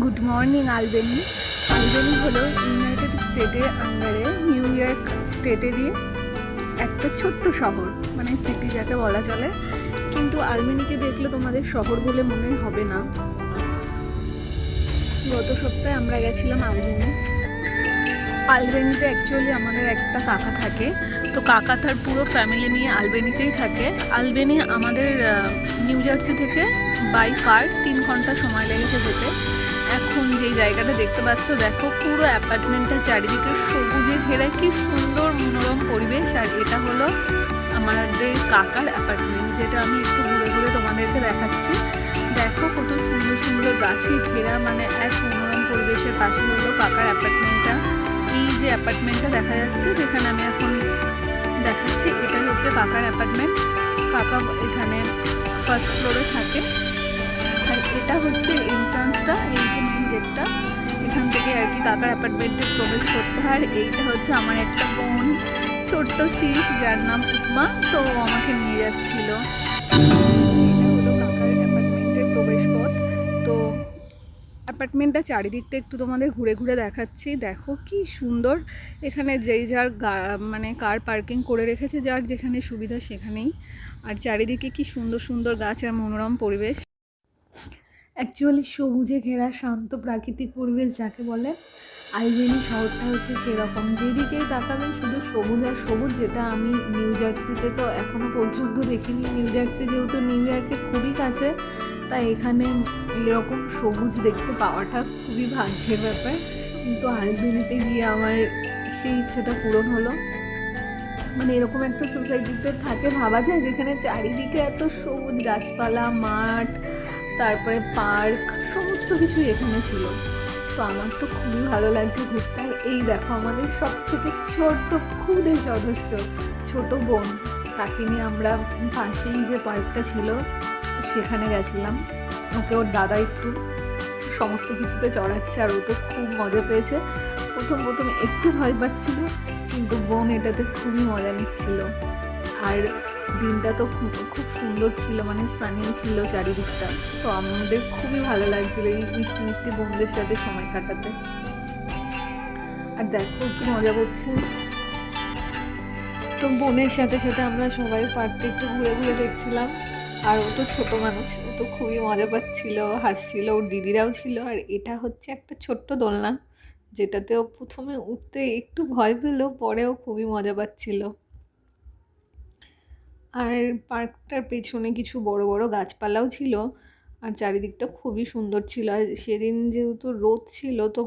Good morning আলবেনি। আলবেনি হলো United স্টেটের আন্ডারে নিউ ইয়র্ক স্টেটেরই একটা ছোট্ট শহর, মানে সিটি যাকে বলা চলে। কিন্তু আলবেনিকে দেখলে তোমাদের শহর বলে মনে হবে না। গত সপ্তাহে আমরা গেছিলাম আলবেনি। আলবেনিতে অ্যাকচুয়ালি আমাদের একটা কাকা থাকে, তো কাকা তার পুরো ফ্যামিলি নিয়ে আলবেনিতেই থাকে। আলবেনি আমাদের নিউ জার্সি থেকে বাই কার 3 ঘন্টা সময় লেগেছে যেতে। এখন যে জায়গাটা দেখতে পাচ্ছ, দেখো পুরো অ্যাপার্টমেন্টটা চারিদিকে সবুজে ঘেরা, কি সুন্দর মনোরম পরিবেশ। আর এটা হলো আমাদের কাকার অ্যাপার্টমেন্ট, যেটা আমি একটু ঘুরে ঘুরে তোমাদেরকে দেখাচ্ছি। দেখো কত সুন্দর সুন্দর গাছে ঘেরা, মানে এক মনোরম পরিবেশের পাশে হলো কাকার অ্যাপার্টমেন্টটা। এই যে অ্যাপার্টমেন্টটা দেখা যাচ্ছে, যেখানে আমি এখন দেখাচ্ছি, এটাই হচ্ছে কাকার অ্যাপার্টমেন্ট। কাকা এখানে ফার্স্ট ফ্লোরে থাকে। আর এটা হচ্ছে এন্ট্রান্সটা, এই যে মেন গেটটা, এখান থেকে আর কি কাকার অ্যাপার্টমেন্টে প্রবেশ করতে হয়। আর এইটা হচ্ছে আমার একটা বোন, ছোট্ট সিস, যার নাম উপমা, তো আমাকে নিয়ে যাচ্ছিল। এটা হলো কাকার অ্যাপার্টমেন্টের প্রবেশ পথ। তো অ্যাপার্টমেন্টটা চারিদিকটা একটু তোমাদের ঘুরে ঘুরে দেখাচ্ছি। দেখো কি সুন্দর, এখানে যেই যার মানে কার পার্কিং করে রেখেছে, যার যেখানে সুবিধা সেখানেই। আর চারিদিকে কি সুন্দর সুন্দর গাছ আর মনোরম পরিবেশ। অ্যাকচুয়ালি সবুজে ঘেরা শান্ত প্রাকৃতিক পরিবেশ যাকে বলে, আলবেনি শহরটা হচ্ছে সেরকম। যেদিকেই তাকাবেন শুধু সবুজ আর সবুজ, যেটা আমি নিউ জার্সিতে তো এখনও পর্যন্ত দেখিনি। নিউ জার্সি যেহেতু নিউ ইয়র্কের খুবই কাছে, তাই এখানে এরকম সবুজ দেখতে পাওয়াটা খুবই ভাগ্যের ব্যাপার। কিন্তু আলবেনিতে গিয়ে আমার সেই ইচ্ছাটা পূরণ হলো। মানে এরকম একটা সোসাইটিতে থাকে, ভাবা যায়, যেখানে চারিদিকে এত সবুজ গাছপালা, মাঠ, তারপরে পার্ক, সমস্ত কিছুই এখানে ছিল। তো আমার তো খুবই ভালো লাগছে ঘুরতে। আর এই দেখো আমাদের সব থেকে ছোট্ট ক্ষুদে সদস্য ছোট বোন, তাকে নিয়ে আমরা পাশেই যে পার্কটা ছিল সেখানে গেছিলাম। ওকে ওর দাদা একটু সমস্ত কিছুতে চড়াচ্ছে, আর ও তো খুব মজা পেয়েছে। প্রথম প্রথম একটু ভয় পাচ্ছিল, কিন্তু বোন এটাতে খুবই মজা নিচ্ছিল। আর দিনটা তো খুব সুন্দর ছিল, মানে সানি ছিল চারিদিকটা। তো আমাদের খুবই ভালো লাগছিল এই মিষ্টি মিষ্টি বোনদের সাথে সময় কাটাতে। আর দেখো কি মজা করছে। তো বোনের সাথে সাথে আমরা সবাই পার্কটা একটু ঘুরে ঘুরে দেখছিলাম। আর ও তো ছোট মানুষ, ও তো খুবই মজা পাচ্ছিল, হাসছিল, ওর দিদিরাও ছিল। আর এটা হচ্ছে একটা ছোট্ট দোলনা, যেটাতে ও প্রথমে উঠতে একটু ভয় পেলেও পরেও খুবই মজা পাচ্ছিল। আর পার্কটার পেছনে কিছু বড় বড় গাছপালাও ছিল, আর চারিদিকটা খুবই সুন্দর ছিল। আর সেদিন যেহেতু রোদ ছিল, তো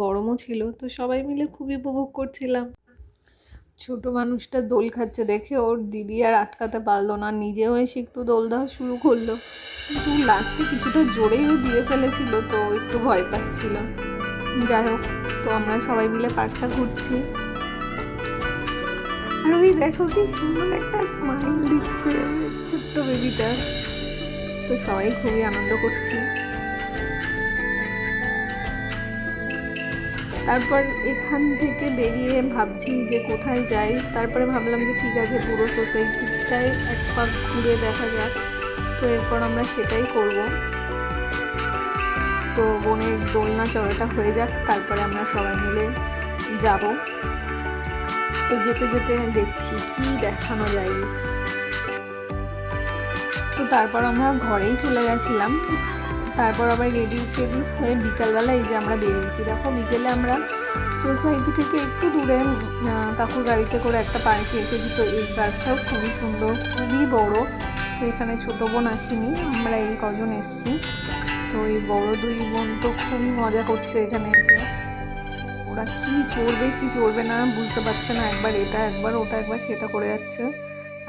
গরমও ছিল, তো সবাই মিলে খুবই উপভোগ করছিলাম। ছোট মানুষটা দোল খাচ্ছে দেখে ওর দিদি আর আটকাতে পারলো না, নিজেও এসে একটু দোল দেওয়া শুরু করলো। কিন্তু লাস্টে কিছুটা জোরেও দিয়ে ফেলেছিল, তো একটু ভয় পাচ্ছিল। যাই হোক, তো আমরা সবাই মিলে পার্কটা ঘুরছি। আর ওই দেখো কি সুন্দর একটা স্মাইল দিচ্ছে ছোট্ট বেবিটা। তো সবাই খুবই আনন্দ করছি। তারপর এখান থেকে বেরিয়ে ভাবছি যে কোথায় যাই। তারপরে ভাবলাম যে ঠিক আছে, পুরো সোসাইটিটাই এক পাক ঘুরে দেখা যাক। তো এরপর আমরা সেটাই করব। তো বোনের দোলনা চড়াটা হয়ে যাক, তারপরে আমরা সবাই মিলে যাব। তো যেতে যেতে দেখছি কি দেখানো যায়। তো তারপর আমরা ঘরেই চলে গেছিলাম। তারপর আবার রেডি হয়ে বিকালবেলা এই যে আমরা বেরিয়েছি। দেখো বিকেলে আমরা সোসাইটি থেকে একটু দূরে কাকুর গাড়িতে করে একটা পার্কে এসেছি। তো এই পার্কটাও খুবই সুন্দর, খুবই বড়। তো এখানে ছোটো বোন আসেনি, আমরা এই কজন এসেছি। তো এই বড় দুই বোন তো খুবই মজা করছে এখানে এসে। ওরা কি চড়বে না বুঝতে পারছে না, একবার এটা একবার ওটা একবার সেটা করে যাচ্ছে।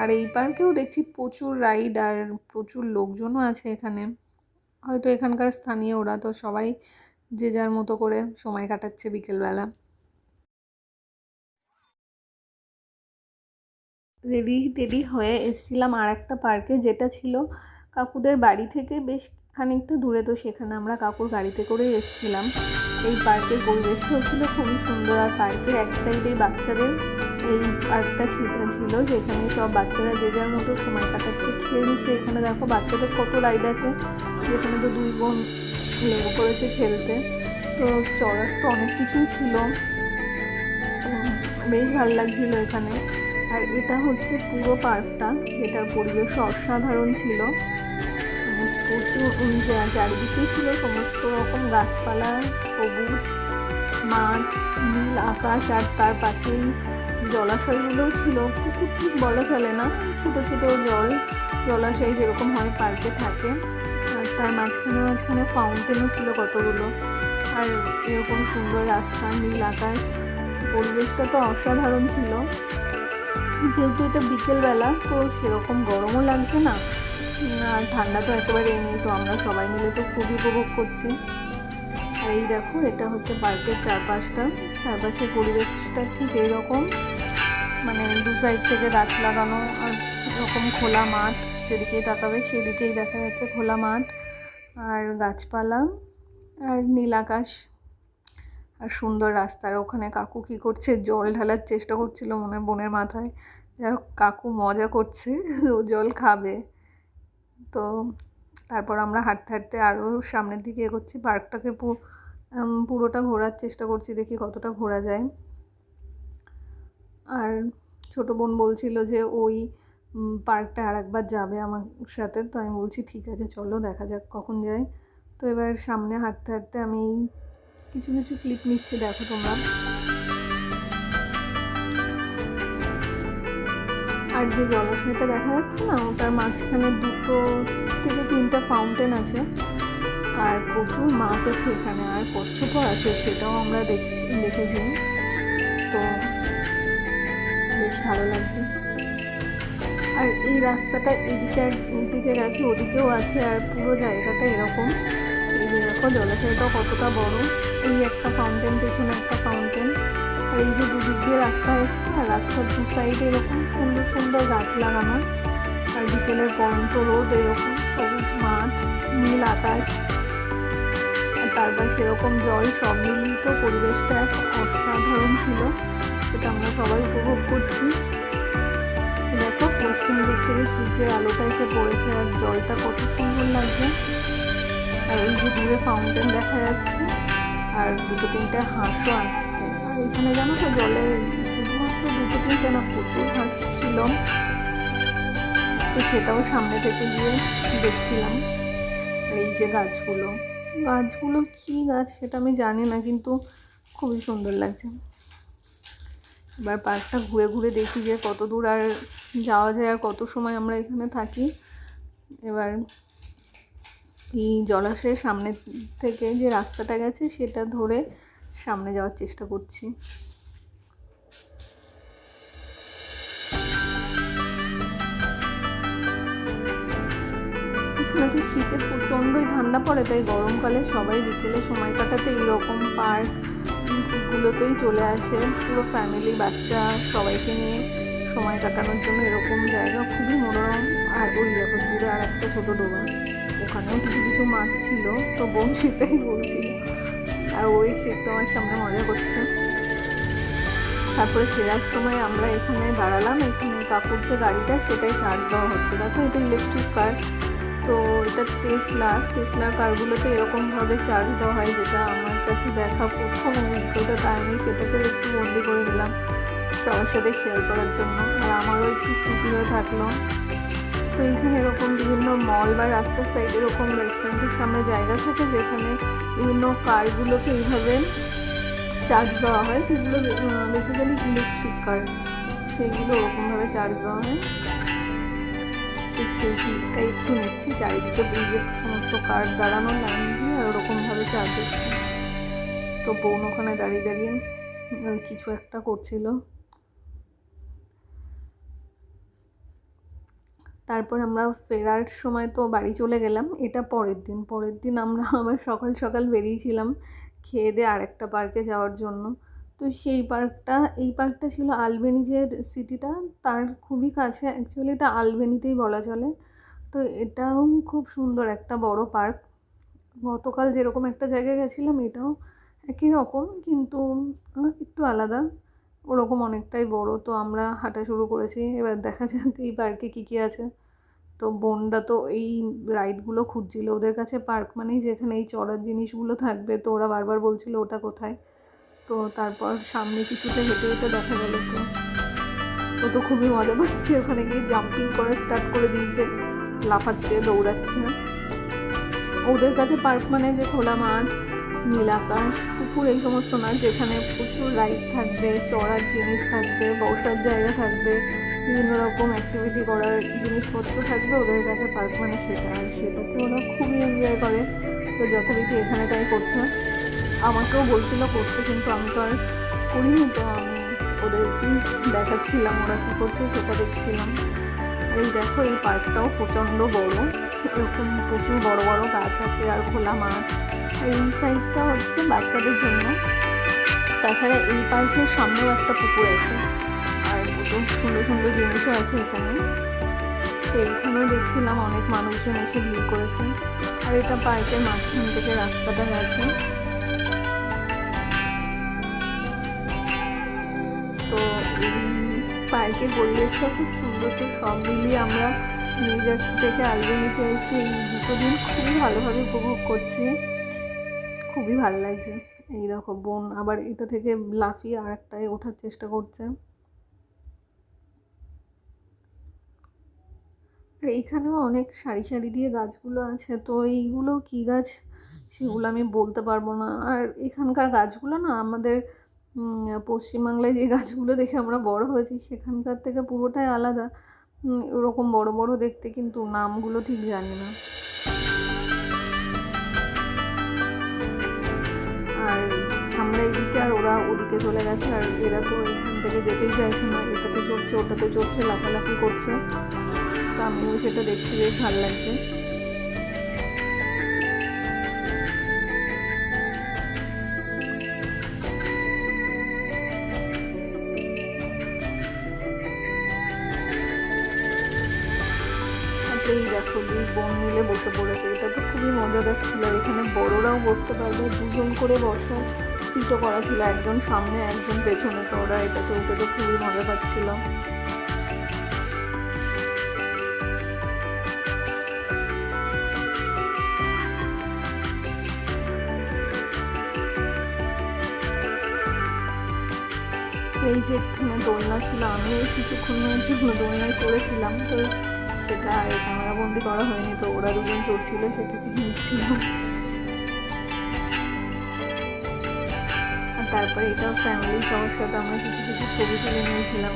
আর এই পার্কেও দেখছি প্রচুর রাইড আর প্রচুর লোকজনও আছে এখানে। হয়তো এখানকার স্থানীয় ওরা, তো সবাই যে যার মতো করে সময় কাটাচ্ছে বিকেলবেলা। রেডি হয়ে এসেছিলাম আর একটা পার্কে, যেটা ছিল কাকুদের বাড়ি থেকে বেশ খানিকটা দূরে। তো সেখানে আমরা কাকুর গাড়িতে করে এসেছিলাম। এই পার্কের পরিবেশটাও ছিল খুবই সুন্দর। আর পার্কের এক সাইডে বাচ্চাদের এই পার্কটা ছিল, যেখানে সব বাচ্চারা যে যার মতো সময় কাটাচ্ছে, খেলছে। এখানে দেখো বাচ্চাদের কত রাইড আছে, যেখানে তো দুই বোন লেগে পড়েছে খেলতে। তো চড়ার তো অনেক কিছুই ছিল, বেশ ভালো লাগছিল এখানে। আর এটা হচ্ছে পুরো পার্কটা, যেটার পরিবেশ অসাধারণ ছিল। প্রচুর চারিদিকেই ছিল সমস্ত রকম গাছপালা, সবুজ মাঠ, নীল আকাশ, আর তার পাশেই জলাশয়গুলোও ছিল। পুকুর ঠিক বলা চলে না, ছোটো ছোটো জলাশয় যেরকম হয় পার্কে থাকে। আর তার মাঝখানে মাঝখানে ফাউন্টেনও ছিল কতগুলো, আর এরকম সুন্দর রাস্তা, নীল আকাশ। পরিবেশটা তো অসাধারণ ছিল। যেহেতু এটা বিকেলবেলা, তো সেরকম গরমও লাগছে না, আর ঠান্ডা তো একেবারে নেই। তো আমরা সবাই মিলে তো খুবই উপভোগ করছি। আর এই দেখো, এটা হচ্ছে পার্কের চারপাশের পরিবেশটা ঠিক এইরকম, মানে দু সাইড থেকে গাছ লাগানো, আর এরকম খোলা মাঠ, যেদিকেই তাকাবে সেদিকেই দেখা যাচ্ছে খোলা মাঠ আর গাছপালা আর নীল আকাশ আর সুন্দর রাস্তা। আর ওখানে কাকু কী করছে, জল ঢালার চেষ্টা করছিল মনে বোনের মাথায়। যাই হোক, কাকু মজা করছে, ও জল খাবে। তো তারপর আমরা হাঁটতে হাঁটতে আরও সামনের দিকে এগোচ্ছি, পার্কটাকে পুরোটা ঘোরার চেষ্টা করছি, দেখি কতটা ঘোরা যায়। আর ছোটো বোন বলছিল যে ওই পার্কটা আরেকবার যাবে আমার সাথে। তো আমি বলছি ঠিক আছে চলো, দেখা যাক কখন যাই। তো এবার সামনে হাঁটতে হাঁটতে আমি কিছু কিছু ক্লিপ নিচ্ছি, দেখো তোমরা। আর যে জলাশয়টা দেখা যাচ্ছে না, ওটার মাঝখানে 2 থেকে 3টা ফাউন্টেন আছে, আর প্রচুর মাছ আছে এখানে, আর কচ্ছপও আছে, সেটাও আমরা দেখেছি। তো বেশ ভালো লাগছে। আর এই রাস্তাটা এদিকে গেছে, ওদিকেও আছে, আর পুরো জায়গাটা এরকম। এই যে দেখো জলাশয়টা কতটা বড়, এই একটা ফাউন্টেন, পেছনে একটা ফাউন্টেন, আর এই যে দুদিক দিয়ে রাস্তা এসছে, আর রাস্তার দু সাইডে এরকম সুন্দর সুন্দর গাছ লাগানো, আর বিকেলের পরন্ত রোদ, এরকম সবুজ মাঠ, নীল আকাশ, আর তারপর সেরকম জল, সব মিলিয়ে তো পরিবেশটা এক অসাধারণ ছিল, সেটা আমরা সবাই উপভোগ করছি। দেখো পশ্চিম দিক থেকে সূর্যের আলোটা এসে পড়েছে, আর জলটা কত সুন্দর লাগছে। আর এই যে দূরে ফাউন্টেন দেখা যাচ্ছে, আর 2-3টে হাঁসও আসছে। আর এখানে জানো তো জলে শুধুমাত্র 2-3টে না, প্রচুর হাঁস ছিল। তো সেটাও সামনে থেকে গিয়ে দেখছিলাম। আর এই যে গাছগুলো কী গাছ সেটা আমি জানি না, কিন্তু খুবই সুন্দর লাগছে। এবার পার্কটা ঘুরে ঘুরে দেখি যে কত দূর আর যাওয়া যায়, আর কত সময় আমরা এখানে থাকি। এবার এই জলাশয়ের সামনে থেকে যে রাস্তাটা গেছে সেটা ধরে সামনে যাওয়ার চেষ্টা করছি। এখানে তো শীতে প্রচণ্ডই ঠান্ডা পড়ে, তাই গরমকালে সবাই বিকেলে সময় কাটাতে এইরকম পার্কগুলোতেই চলে আসে, পুরো ফ্যামিলি, বাচ্চা সবাইকে নিয়ে সময় কাটানোর জন্য এরকম জায়গা খুবই মনোরম। আর ওই দেখো দূরে আর একটা ছোটো ডোবা, ওখানেও কিছু কিছু মাছ ছিল, তো বোন সেটাই বলছিল, আর ওই সে একটু আমার সামনে মজা করছে। তারপরে ফেরার সময় আমরা এখানে দাঁড়ালাম, এখানে কাকুর যে গাড়িটা সেটাই চার্জ দেওয়া হচ্ছে। দেখো এটা ইলেকট্রিক কার, তো এটা টেসলার কারগুলোতে এরকমভাবে চার্জ দেওয়া হয়, যেটা আমার কাছে দেখা প্রথম অভিজ্ঞতা, তাই আমি সেটাকে একটু বন্দি করে নিলাম সবার সাথে শেয়ার করার জন্য, আর আমারও একটু স্মৃতি হয়ে থাকলো। তো এইখানে এরকম বিভিন্ন মল বা রাস্তার সাইডে এরকম রেস্টুরেন্টের সামনে জায়গা থাকে, যেখানে বিভিন্ন কারগুলোকে এইভাবে চার্জ দেওয়া হয়, যেগুলো বেসিক্যালি ইলেকট্রিক কার, সেগুলো ওরকমভাবে চার্জ দেওয়া হয়। তো সেই ফিলটা একটু নিচ্ছি, চারিদিকে ব্রিজের সমস্ত কার দাঁড়ানো লাইন দিয়ে, আর ওরকমভাবে চার্জ হচ্ছে। তো বোন ওখানে দাঁড়িয়ে দাঁড়িয়ে কিছু একটা করছিল। তারপর আমরা ফেরার সময় তো বাড়ি চলে গেলাম, এটা পরের দিন আমরা আবার সকাল সকাল বেরিয়েছিলাম খেয়ে দিয়ে আরেকটা পার্কে যাওয়ার জন্য। তো এই পার্কটা ছিল আলবেনি যে সিটিটা, তার খুবই কাছে, অ্যাকচুয়ালি এটা আলবেনিতেই বলা চলে। তো এটাও খুব সুন্দর একটা বড় পার্ক। গতকাল যেরকম একটা জায়গায় গেছিলাম, এটাও একই রকম, কিন্তু একটু আলাদা, ওরকম অনেকটাই বড়। তো আমরা হাঁটা শুরু করেছি, এবার দেখা যাক এই পার্কে কী কী আছে। তো বোনরা তো এই রাইডগুলো খুঁজছিল, ওদের কাছে পার্ক মানেই যেখানে এই চড়ার জিনিসগুলো থাকবে, তো ওরা বারবার বলছিল ওটা কোথায়। তো তারপর সামনে কিছুতে হেঁটে হেঁটে দেখা গেল, তো ও তো খুবই মজা পাচ্ছে, ওখানে গিয়ে জাম্পিং করা স্টার্ট করে দিয়েছে, লাফাচ্ছে, দৌড়াচ্ছে। ওদের কাছে পার্ক মানে যে খোলা মাঠ, নীল আকাশ, পুকুর এই সমস্ত না, যেখানে প্রচুর রাইড থাকবে, চড়ার জিনিস থাকবে, বসার জায়গা থাকবে, বিভিন্ন রকম অ্যাক্টিভিটি করার জিনিসপত্র থাকবে, ওদের কাছে পার্ক মানে সেটা। আর সেটাতে ওরা খুবই এনজয় করে। তো যথারীতি এখানে তাই করছে, আমাকেও বলছিল করতে, কিন্তু আমি তো আর করিনি। তো আমি ওদেরকেই দেখাচ্ছিলাম ওরা কী করছে সেটা দেখছিলাম। আর এই দেখো, এই পার্কটাও প্রচণ্ড বড়, এরকম প্রচুর বড় বড় গাছ আছে আর খোলা মাঠ। আর এই সাইডটা হচ্ছে বাচ্চাদের জন্য। তাছাড়া এই পার্কের সামনেও একটা পুকুর আছে, আর প্রচুর সুন্দর সুন্দর জিনিসও আছে এখানে। তো এইখানেও দেখছিলাম অনেক মানুষজন এসে ভিড় করেছে। আর এটা পার্কের মাঝখান থেকে রাস্তাটা গেছে। তো এই পার্কের পরিবেশটা খুব সুন্দর। তো সব মিলিয়ে আমরা নিউ জার্সি থেকে আলবেনিতে এসে এই 2 দিন খুবই ভালোভাবে উপভোগ করছি, খুবই ভালো লাগছে। এই দেখো, বোন আবার এটা থেকে লাফিয়ে আর একটায় ওঠার চেষ্টা করছে। আর এইখানেও অনেক সারি সারি দিয়ে গাছগুলো আছে, তো এইগুলো কি গাছ সেগুলো আমি বলতে পারবো না। আর এখানকার গাছগুলো না আমাদের পশ্চিমবাংলায় যে গাছগুলো দেখে আমরা বড় হয়েছি সেখানকার থেকে পুরোটাই আলাদা, ওরকম বড় বড় দেখতে, কিন্তু নামগুলো ঠিক জানি না। আর আমরা এদিকে আর ওরা ওদিকে চলে গেছে, আর এরা তো এখান থেকে যেতেই চাইছে না, এটাতে চড়ছে ওটাতে চড়ছে, লাফালাফি করছে। তো আমিও সেটা দেখছি, বেশ ভালো লাগছে। এই দেখো, 2 বোন মিলে বসে পড়েছে, এটা তো খুবই মজাদার ছিল। এখানে বড়রাও বসতে পারবে, 2জন করে বসার সিটও করা ছিল, একজন সামনে একজন পেছনে। তো ওরা এটাতে উঠে তো খুবই মজা পাচ্ছিল। এই যে এখানে দোলনা ছিল, আমিও কিছুক্ষণের জন্য দোলনায় চড়েছিলাম, তো সেটা ক্যামেরা বন্দি করা হয়নি। তো ওরা 2জন চড়ছিল, সেটাকে নিচ্ছিলাম। আর তারপরে এটাও ফ্যামিলি সবার সাথে আমরা কিছু কিছু ছবি তুলে নিয়েছিলাম,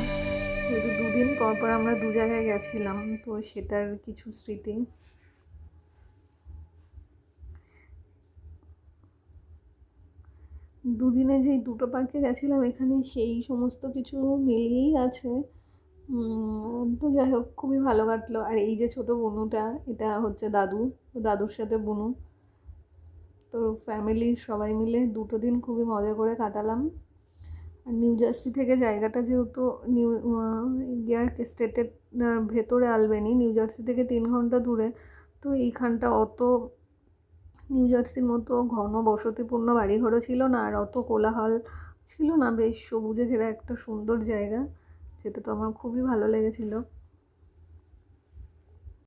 যেহেতু 2 দিন পর পর আমরা 2 জায়গায় গেছিলাম, তো সেটার কিছু স্মৃতি। দুদিনে যেই 2টো পার্কে গেছিলাম, এখানে সেই সমস্ত কিছু মিলিয়েই আছে। তো যাই হোক, খুবই ভালো কাটলো। আর এই যে ছোটো বুনুটা, এটা হচ্ছে দাদু, দাদুর সাথে বুনু। তো ফ্যামিলির সবাই মিলে 2টো দিন খুবই মজা করে কাটালাম। আর নিউ জার্সি থেকে জায়গাটা যেহেতু নিউ ইয়র্ক স্টেটের ভেতরে আলবেনি, নিউ জার্সি থেকে 3 ঘন্টা দূরে, তো এইখানটা অত নিউ জার্সির মতো ঘন বসতিপূর্ণ বাড়িঘরও ছিল না, আর অত কোলাহল ছিল না, বেশ সবুজে ঘেরা একটা সুন্দর জায়গা, যেটা তো আমার খুবই ভালো লেগেছিলো।